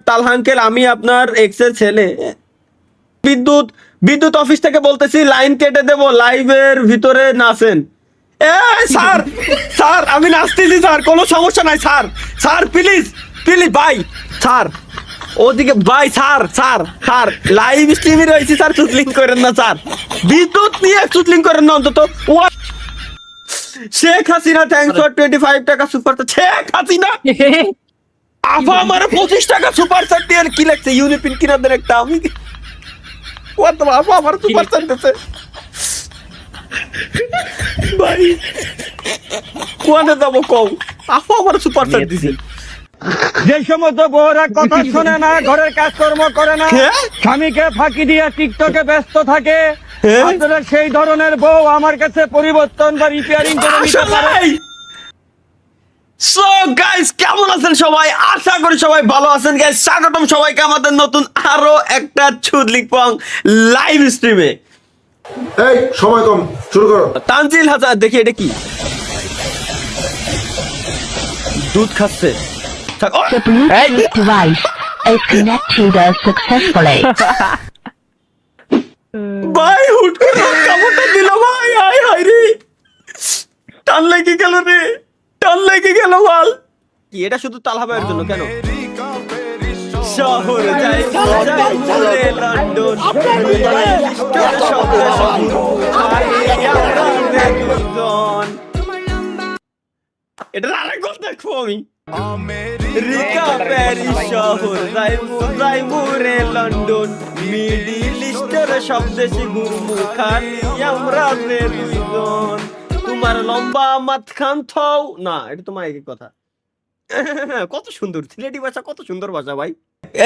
তালহা uncle, আমি আপনার x এর ছেলে। বিদ্যুৎ বিদ্যুৎ অফিস থেকে বলতেছি, লাইন কেটে দেবো, লাইভের ভিতরে নাচেন। এ স্যার, স্যার আমি নাচতেছি স্যার, কোনো সমস্যা নাই স্যার। স্যার প্লিজ প্লিজ ভাই, স্যার ওদিকে ভাই, স্যার স্যার স্যার লাইভ স্ট্রিমে রয়েছি স্যার, চুতলিং করেন না স্যার, বিদ্যুৎ নিয়ে চুতলিং করেন না অন্তত। শেখ হাসিনা থ্যাঙ্কস ফর 25 টাকা সুপার। শেখ হাসিনা আফা আমার 25 টাকা সুপার চ্যাট দিয়ে কি লাগছে, ইউনিপিন কিনা দেন একটা। আমি ওয়াট দ্য আফা আমার সুপার চ্যাট দিতে ভাই, কোয়ানে যাব কও, আফা আমার সুপার চ্যাট দিছে। যে সমস্ত বউরা কথা শোনে না, ঘরের কাজকর্ম করে না, স্বামীকে ফাঁকি দিয়ে টিকটকে ব্যস্ত থাকে, আপনারা সেই ধরনের বউ আমার কাছে পরিবর্তন বা রিপেয়ারিং করে নিতে পারেন। সো গাইস, কেমন আছেন সবাই? আশা করি সবাই ভালো আছেন গাইস। স্বাগতম সবাইকে আমাদের নতুন আরো একটা চুদলিং পং লাইভ স্ট্রিমে। এই সময় কম, শুরু করো। তানজিল হাসান, দেখি এটা কি, দুধ খাচ্ছে। The Bluetooth device is connected successfully. ভাই হুট করে কামড়টা দিল ভাই, হাই হাই রে, টান লেগে গেল রে, টান লেগে গেল বল। কি এটা শুধু তালহা ভাইয়ের জন্য কেন? শহর যাই যাই মুরে লন্ডন, এটা আরেক গল্প দেখবো আমি। রিকা প্যারিস শহর যাই মুরে লন্ডন, মিডিল ইস্টের সব দেশে ঘুরমু খালি আমরা দুইজন। তোমার লম্বা মাঝখান থও না, এটা তোমার একই কথা। কত সুন্দর সিলেটি ভাষা, কত সুন্দর ভাষা ভাই।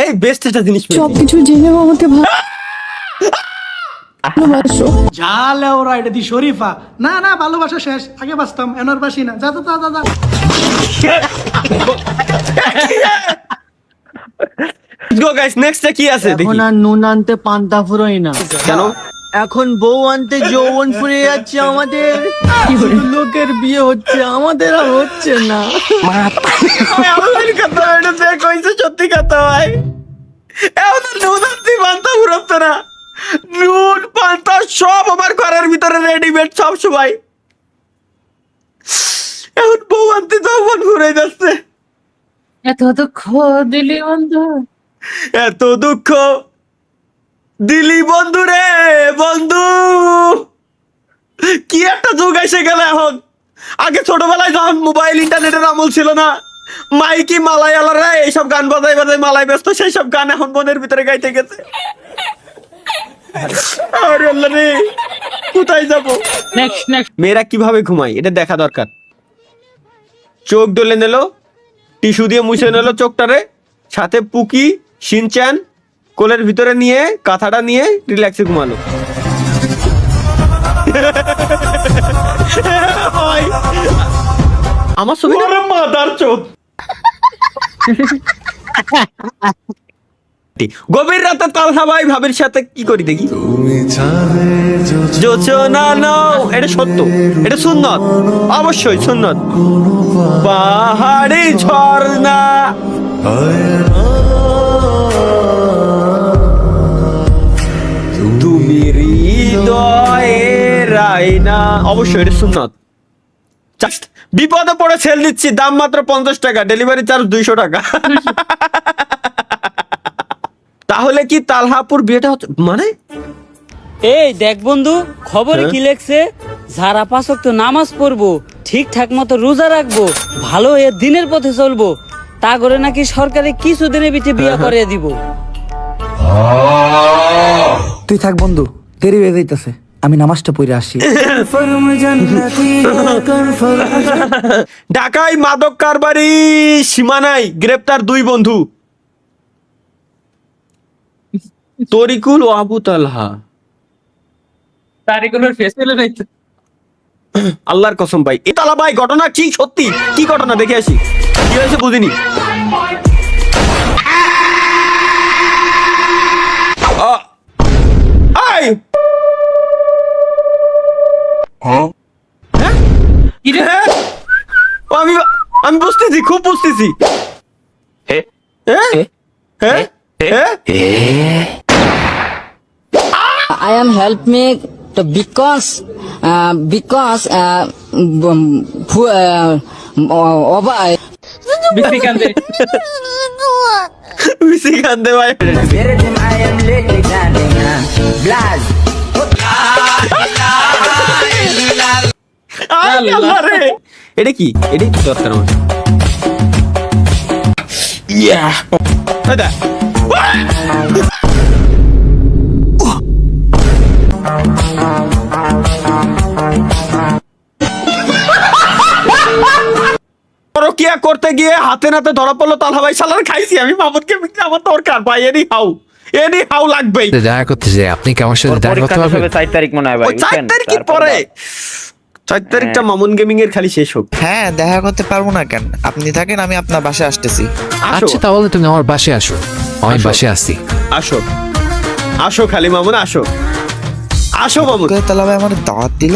এই বেস্ট একটা জিনিস সবকিছু জেনেও আমাকে ভালোবাসো। ঝালে ওরা এটা দি শরীফা। না না, ভালোবাসা শেষ, আগে বাঁচতাম, এনার বাসি না। যা যা যা যা। গো গাইস, নেক্সটে কি আছে দেখি। এখন আর নুন আনতে পান্তা ফুরোই না, কেন? এখন বউ আনতে যৌবন ফুরিয়ে যাচ্ছে আমাদের। লোকের বিয়ে হচ্ছে, আমাদের আর হচ্ছে না। এমন কথা, এটা যে কইছে সত্যি কথা ভাই। এমন নুন আনতে পান্তা ফুরাতো না, নুন পান্তা সব আমার ঘরের ভিতরে রেডিমেড সব সময়। এখন বউ আনতে যৌবন ফুরে যাচ্ছে। এত দুঃখ দিলি বন্ধু, এত দুঃখ দিলি বন্ধু রে বন্ধু। কি একটা যুগ এসে গেল এখন। আগে ছোটবেলায় যখন মোবাইল ইন্টারনেটের আমল ছিল না, মাইকি মালায়ালারা এইসব গান বাজাই বাজাই মালাই ব্যস্ত, সেই সব গান এখন মনের ভিতরে গাইতে গেছে। আরে আল্লাহ রে, কোথায় যাবো? মেয়েরা কিভাবে ঘুমায় এটা দেখা দরকার। চোখ ডলে নিল, টিস্যু দিয়ে মুছে নিল চোখটারে, সাথে পুকি শিনচ্যান কোলের ভিতরে নিয়ে কাঁথাটা নিয়ে রিল্যাক্সে ঘুমালো। আমার ছবি মাদার চোখ। গভীর রাতে তালহা ভাই ভাবির সাথে কি করি দেখি। যোচনা নাও, এটা সত্য, এটা সুন্নত, অবশ্যই সুন্নত। পাহাড়ি ঝর্ণা, তুমি হৃদয়ের আয়না, অবশ্যই এটা সুন্নত। জাস্ট বিপদে পড়ে সেল দিচ্ছি, দাম মাত্র 50 টাকা, ডেলিভারি চার্জ 200 টাকা। তাহলে কি তালহাপুর বিয়েটা হচ্ছে মানে? এই দেখ বন্ধু, খবরে কি লেখছে, যারা 5 ওয়াক্ত নামাজ পড়বো, ঠিকঠাক মতো রোজা রাখবো, ভালো হয়ে দিনের পথে চলবো, তা করে নাকি সরকারে কিছুদিনের ভিতরে বিয়ে করে দিব। তুই থাক বন্ধু, দেরি হয়ে যাইতেছে, আমি নামাজটা পড়ে আসি। ঢাকায় মাদক কারবারি সীমানায় গ্রেপ্তার 2 বন্ধু, তরিকুল ও আবু তালহা। আল্লাহর কসম ভাই, এ তালা ভাই ঘটনা কি সত্যি? কি ঘটনা দেখে আসি, কি হয়েছে বুঝিনি। আমি বুঝতেছি, খুব বুঝতেছি। হ্যাঁ হ্যাঁ I am help me to because over বিসি কান্দে বিসি কান্দে ভাই আয় আল্লাহ রে এটা কি এটাই তো দরকার আমার ইয়া দাদা পরকিয়া করতে গিয়ে হাতে নাতে ধরা পড়লো তালহা ভাই শালার খাইছি আমি মামুনকে মিটে আমার দরকার ভাই এনি হাউ লাগবেই দেখা করতে যাই আপনি কি আমার সাথে দেখা করতে পারবেন? 4 তারিখ মনে হয় ভাই, ওই 4 তারিখের পরে 4 তারিখটা মামুন গেমিং এর খালি শেষ হোক। হ্যাঁ দেখা করতে পারবো না কেন, আপনি থাকেন আমি আপনার বাসায় আসতেছি। আসো আচ্ছা তাহলে তুমি আমার বাসায় আসো, আমি বাসায় আসছি। আসো আসো খালি মামুন আসো আসো মামুন তাহলে ভাই আমার দাওয়াত দিল,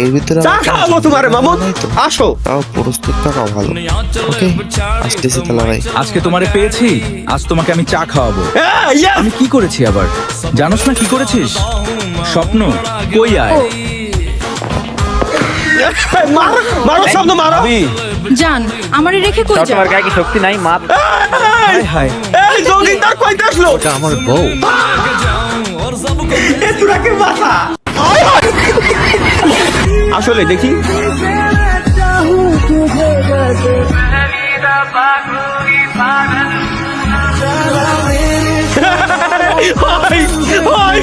এর ভিতরে চা খাওয়াবো তোমারে মামুন আসো। তাও প্রস্তুত থাকা ভালো। ওকে আসতেছি তাহলে ভাই। আজকে তোমারে পেয়েছি, আজ তোমাকে আমি চা খাওয়াবো। ইয়েস আমি কি করেছি আবার জানোস না? কি করেছিস? স্বপ্ন কই আয় মারো মারো শব্দ মারো জান আমারে রেখে কই যা তোমার গায়ে কি শক্তি নাই মা? হায় হায় এই জগিন্দার কইতে আসলো এটা আমার বউ। এ তুরাকে মাথা আসলে দেখি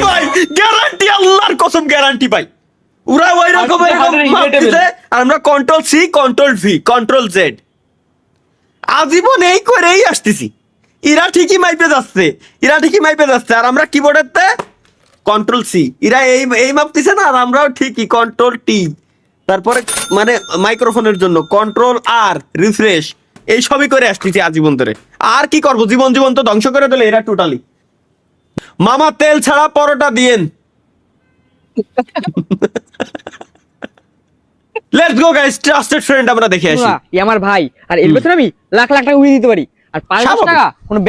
ভাই গ্যারান্টি আল্লাহর কসম গ্যারান্টি ভাই ওরা ওই রকম ভাবতেছে আর আমরা control C control V control Z আজীবন এই করেই আসতেছি। এরা ঠিকই মাইপে যাচ্ছে আর আমরা কিবোর্ডেতে কন্ট্রোল সি, এরা এই মাপতেছে না আর আমরাও ঠিকই কন্ট্রোল টি, তারপরে মানে মাইক্রোফোনের জন্য কন্ট্রোল আর রিফ্রেশ এই সবই করে আসতেছি আজীবন ধরে। আর কি করবো, জীবন তো ধ্বংস করে দিলে এরা টোটালি। মামা তেল ছাড়া পরোটা দিয়েন। Let's go guys, trusted friend আমরা দেখে আসি। ই আমার ভাই, আর এর ভেতরে আমি লাখ লাখ টাকা উড়িয়ে দিতে পারি। আর 5 টাকা কোনো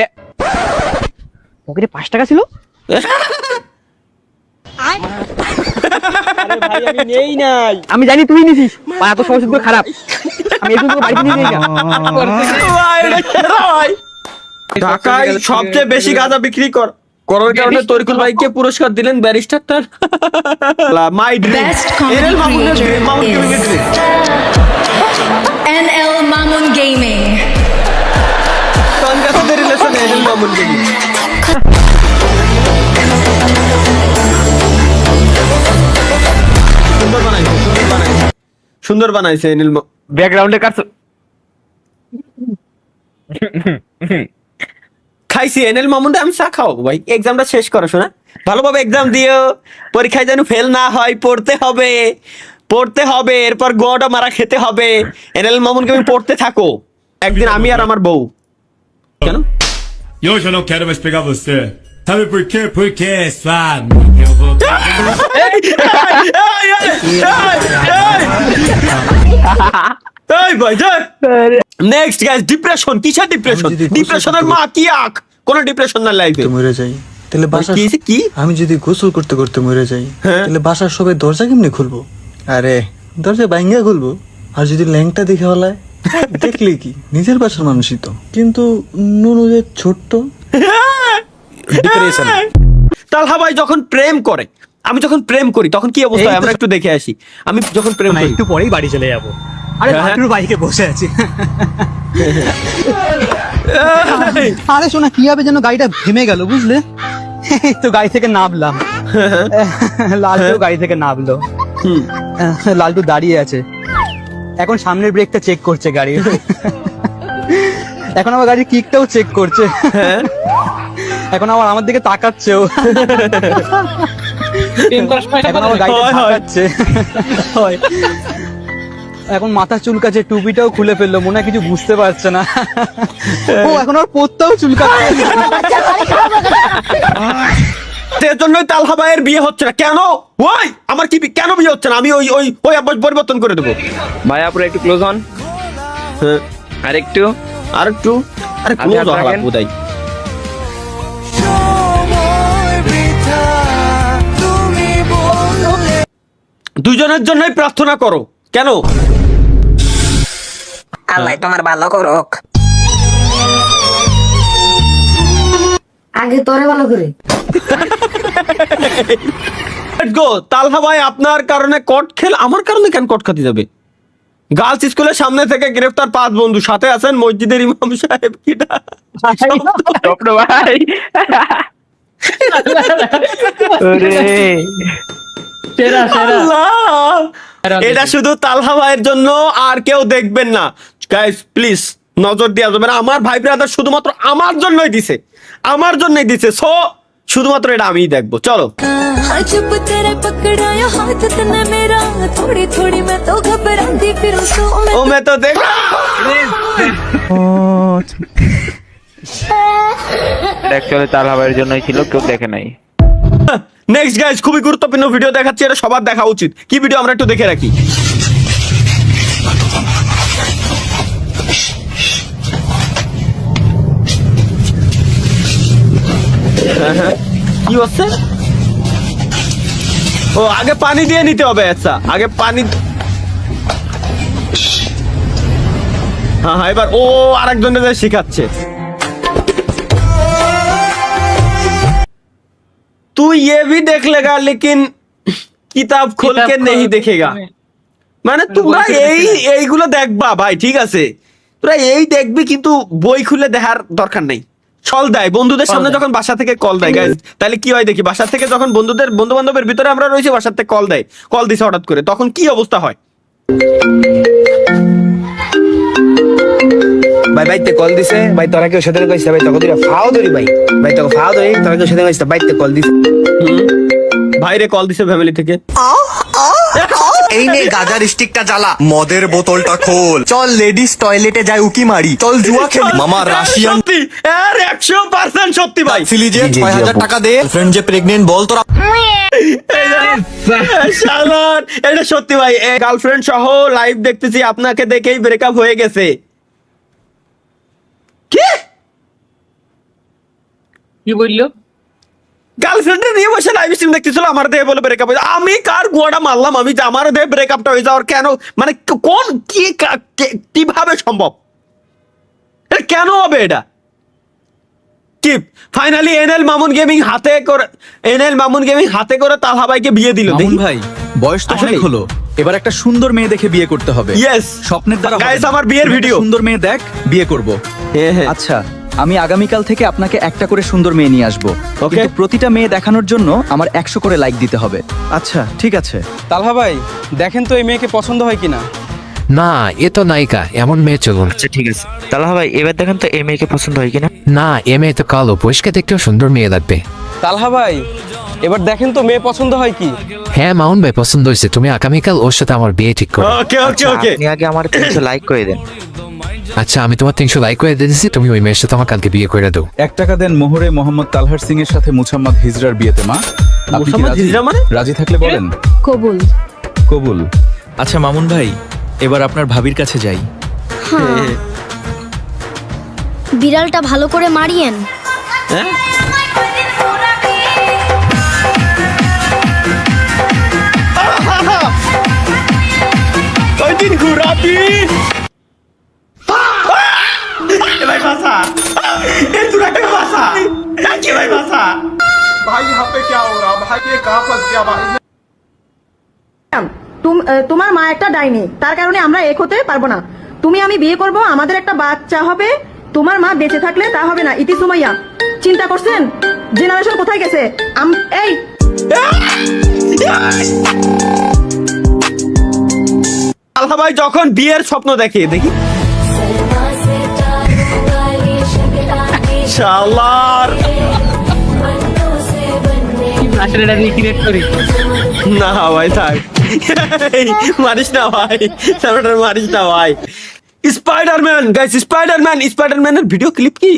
পকেটে 5 টাকা ছিল। ভাই আমি নেই নাই, আমি জানি তুই নিছিস। ভাই এত সহজ করে খারাপ, আমি এই জন্য বাড়িতে নিয়ে যাই না। ভাই, এটা কেন ভাই? ঢাকায় সবচেয়ে বেশি গাঁজা বিক্রি করার কারণে তরিকুল ভাইকে পুরস্কার দিলেন ব্যারিস্টারটার। মাই ড্রিম এনএল মামুনের ড্রিম, মামুন গেমিংয়ের ড্রিম। NL Mamun Gaming সানগ্লাসের রিলেশন এনএল মামুন গেমিং। সুন্দর বানাইছে এনএল। ব্যাকগ্রাউন্ডে কাটছো খাইছি এনএল মামুনটা আমি চা খাওয়াবো ভাই। এক্সামটা শেষ করো শোনা, ভালোভাবে এক্সাম দিও, পরীক্ষায় যেন ফেল না হয়। পড়তে হবে এরপর গোয়াটা মারা খেতে হবে। এনএল মামুনকে আমি পড়তে থাকো, একদিন আমি আর আমার বউ। কেন? E hoje eu não quero mais pegar você. Sabe por quê? Porque é suave. Eu vou next guys, depression. কিসের ডিপ্রেশন? ডিপ্রেশনের মা কি আখ? কোন ডিপ্রেশন না লাইফে। মরে যাই তাহলে বাসা কি? আমি যদি গোসল করতে করতে মরে যাই হ্যাঁ। তাহলে বাসার সবাই দরজা কেমনে খুলবো? আরে দরজা ভাঙ্গা খুলবো। আর যদি ল্যাংটা দেখে হলায় দেখলে কি, নিজের বাসার মানুষই তো, কিন্তু নুনু যে ছোট্ট। ডিপ্রেশন। তালহা ভাই যখন প্রেম করে, আমি যখন প্রেম করি তখন কি অবস্থা হয় আমরা একটু দেখে আসি। আমি যখন প্রেম করি একটু পরেই বাড়ি চলে যাবো। আরে বাথরুম বাইকে বসে আছি। আরে শোনা, কিভাবে যেন গাড়িটা থেমে গেল বুঝলে? তো গাড়ি থেকে নামলাম, লালটু গাড়ি থেকে নামলো, লালটু দাঁড়িয়ে আছে, এখন সামনের ব্রেকটা চেক করছে গাড়ি, এখন আবার গাড়ির কিকটাও চেক করছে, এখন আবার আমার দিকে তাকাচ্ছেও, এখন আবার গাড়িটা তাকাচ্ছে, এখন মাথা চুলকাচ্ছে, টুপিটাও খুলে ফেললো, মনে হয় কিছু বুঝতে পারছে না। ও এখন আর পড়তেও চুলকাচ্ছে। এর জন্যই তালহা ভাইয়ের বিয়ে হচ্ছে না। কেন? ওই আমার কি কেন বিয়ে হচ্ছে না? আমি ওই ওই ওই অভ্যাস পরিবর্তন করে দেবো। ভাই আপুরা একটু ক্লোজ হন। আরেকটু আরে ক্লোজ হওয়া লাগবো তাই। দুজনের জন্যই প্রার্থনা করো। কেন? আল্লাহ তোমার ভালো করুক। আগে তোরে ভালো করে। Let's go. তালহা ভাই আপনার কারণে কট খেল, আমার কারণে কেন কট খাতে যাবে? গার্লস স্কুলের সামনে থেকে গ্রেফতার 5 বন্ধু, সাথে আছেন মসজিদের ইমাম সাহেব। কিটা স্বপ্ন ভাই আল্লাহ! এটা শুধু তালহা ভাইয়ের জন্য, আর কেউ দেখবেন না গাইস, প্লিজ নজর দেওয়া যাবে না। আমার ভাই ব্রাদার শুধুমাত্র আমার জন্যই দিছে, আমার জন্যই দিছে, সো শুধুমাত্র এটা আমিই দেখবো। চলো। ও মে তো দেখ অ্যাকচুয়ালি তালহা ভাইয়ের জন্যই ছিল, কেউ দেখে নাই। নেক্সট গাইস, খুবই গুরুত্বপূর্ণ ভিডিও দেখাচ্ছি, এটা সবার দেখা উচিত। কি ভিডিও আমরা একটু দেখে রাখি। কি হচ্ছে? ও আগে পানি দিয়ে নিতে হবে। আচ্ছা আগে পানি। হ্যাঁ হ্যাঁ, এবার ও আরেকজনের শিখাচ্ছে। तू ये भी देख लेगा लेकिन किताब खोल के नहीं देखेगा। মানে তোমরা এইগুলো দেখবা ভাই, ঠিক আছে? তোরা এই দেখবি, কিন্তু বই খুলে দেখার দরকার নেই। কল দেয় বন্ধুদের সামনে, যখন বাসা থেকে কল দেয় গাইস, তাহলে কি হয় দেখি। বাসা থেকে যখন বন্ধু বান্ধবের ভিতরে আমরা রয়েছি, বাসার থেকে কল দেয়, কল দিছে হঠাৎ করে, তখন কি অবস্থা হয়? ভাই বাইতে কল দিছে, ভাই তোরা কেউ সাথে কইছে, ভাই তোকে ফাও ধরি, ভাই তোকে ফাও ধরি, তোরা কেউ সাথে কইছে, বাইতে কল দিছে। ভাইরে কল দিছে ফ্যামিলি থেকে। এই নে গাজার স্টিকটা জ্বালা, মদের বোতলটা খোল, চল লেডিস টয়লেটে যাই উকি মারি, চল জুয়া খেলি। মামা রাশিয়ান সত্যি, এর 100% সত্যি ভাই। সিলিজে 6000 টাকা দে, ফ্রেন্ড যে প্রেগনেন্ট বল তোরা। শালার, এটা সত্যি ভাই। গার্লফ্রেন্ড সহ লাইভ দেখতেছি, আপনাকে দেখেই ব্রেকআপ হয়ে গেছে। কি বললো? গার্লফ্রেন্ডের নিয়ে বসে লাইভ স্ট্রিম দেখতেছিল, আমার দেহে বলে ব্রেকআপ হয়েছে। আমি কার গুয়াটা মারলাম? আমি যে আমার দেহে ব্রেকআপটা হয়ে যাওয়ার কেন, মানে কোন কিভাবে সম্ভব? এটা কেন হবে? এটা কি ফাইনালি এনএল মামুন গেমিং হাতে করে তালহা ভাইকে বিয়ে দিল। মামুন ভাই বয়স তো অনেক হলো, এবার একটা সুন্দর মেয়ে দেখে বিয়ে করতে হবে। ইয়েস, স্বপ্নের দ্বারা গাইস আমার বিয়ের ভিডিও। সুন্দর মেয়ে দেখ, বিয়ে করব। আচ্ছা, আমি আগামীকাল থেকে আপনাকে একটা করে সুন্দর মেয়ে নিয়ে আসবো। কিন্তু প্রতিটা মেয়ে দেখানোর জন্য আমার 100 করে লাইক দিতে হবে। আচ্ছা ঠিক আছে। তালহা ভাই দেখেন তো এই মেয়েকে পছন্দ হয় কিনা। না, এ তো নায়িকা, এমন মেয়ে চলুন। আচ্ছা ঠিক আছে তালহা ভাই, এবার দেখেন তো এই মেয়েকে পছন্দ হয় কিনা। না, এ মেয়ে তো কালো, পরিষ্কার দেখতেও সুন্দর মেয়ে লাগবে। তালহা ভাই এবার দেখেন তো মেয়ে পছন্দ হয় কি। হ্যাঁ মাউন ভাই পছন্দ হয়েছে, তুমি আগামীকাল ওর সাথে আমার বিয়ে ঠিক করো। ওকে ওকে ওকে, আপনি আগে আমার 300 লাইক করে দেন। আচ্ছা আমি তোমার 300 লাইক করে দিয়েছি, তুমি ওই মেয়ের সাথে আমার কালকে বিয়ে করে দাও। 1 টাকা দেন মোহরে মোহাম্মদ তালহার সিং এর সাথে মুহাম্মদ হিজরার বিয়েতে। মা আপনি কি রাজি? রাজি থাকলে বলেন কবুল। কবুল। আচ্ছা মামুন ভাই, এবার আপনার ভাবির কাছে যাই। বিড়ালটা ভালো করে মারিয়েন। ওই দিন ঘুরাবি ভাই বাসা, এ তুরা কে বাসা কি ভাই বাসা भाई यहाँ पे क्या हो रहा? भाई ये कहाँ फंस गया भाई? তোমার মা একটা ডাইনি, তার কারণে আমরা এক হতে পারবো না। তুমি আমি বিয়ে করব, আমাদের একটা বাচ্চা হবে। তোমার মা বেঁচে থাকলে তা হবে না। ইতি সুমাইয়া, চিন্তা করছেন জেনারেশন কোথায় গেছে? এই তালহা ভাই যখন বিয়ের স্বপ্ন দেখে, দেখি শালার না ভাই থাক, মারিস না ভাই, মারিস না ভাই। স্পাইডারম্যান গাইস, স্পাইডারম্যানের ভিডিও ক্লিপ কি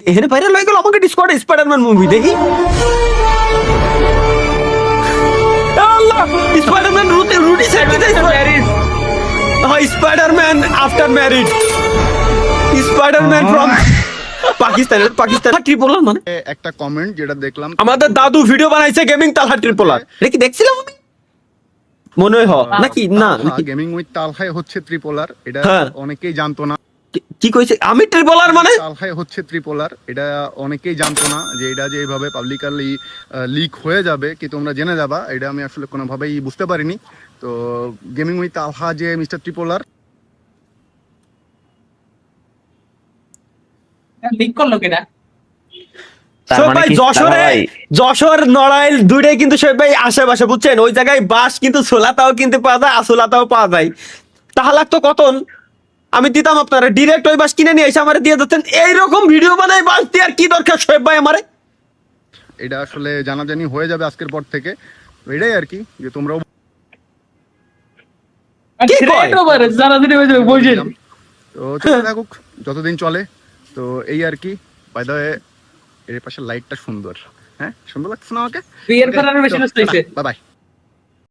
এখানে ভাইরাল হয়ে গেল আমাকে ডিসকর্ডে। স্পাইডারম্যান মুভি দেখি। আল্লাহ, স্পাইডারম্যান রুটি সাইড হয়ে যায়। Spiderman after married, Spiderman from Pakistan Tripler. মানে একটা কমেন্ট যেটা দেখলাম, আমাদের দাদু ভিডিও বানাইছে গেমিং তালহা ট্রিপলার। এটা কি দেখছিলাম আমি? মনে হয় নাকি না গেমিং উইথ তালখাই হচ্ছে ত্রিপোলার, এটা হ্যাঁ। অনেকেই জানতো না। কি কইছে আমি ট্রিপলার মানে? তালখাই হচ্ছে ত্রিপোলার, এটা অনেকেই জানতো না যে এটা যে এইভাবে পাবলিকালি লিক হয়ে যাবে, কি তোমরা জেনে যাবা, এটা আমি আসলে কোনোভাবেই বুঝতে পারিনি। তো গেমিং উইথ তালহা যে মিস্টার ত্রিপোলার শোয়েব ভাই যশোর নড়াইল দুইটাই কিন্তু শোয়েব ভাই আশেপাশে, বুঝছেন? ওই জায়গায় বাস কিন্তু ছোলাতাও কিনতে পাওয়া যায়, আসলাতাও পাওয়া যায়। তাহলে তো কতন আমি দিতাম আপনারা, ডিরেক্ট ওই বাস কিনে নিয়ে এসে আমার দিয়ে দিতেন। এইরকম ভিডিও বানাই বাস দিয়ে আর কি দরকার শোয়েব ভাই আমারে? এটা আসলে জানাজানি হয়ে যাবে আজকের পর থেকে, এটাই আর কি, যে তোমরাও কি কয়? তো চলতে থাকুক যতদিন চলে। তো এই আর কি। বাই দ্য ওয়ে এর পাশে লাইটটা সুন্দর, হ্যাঁ সুন্দর লাগছে না আমাকে? Bye bye.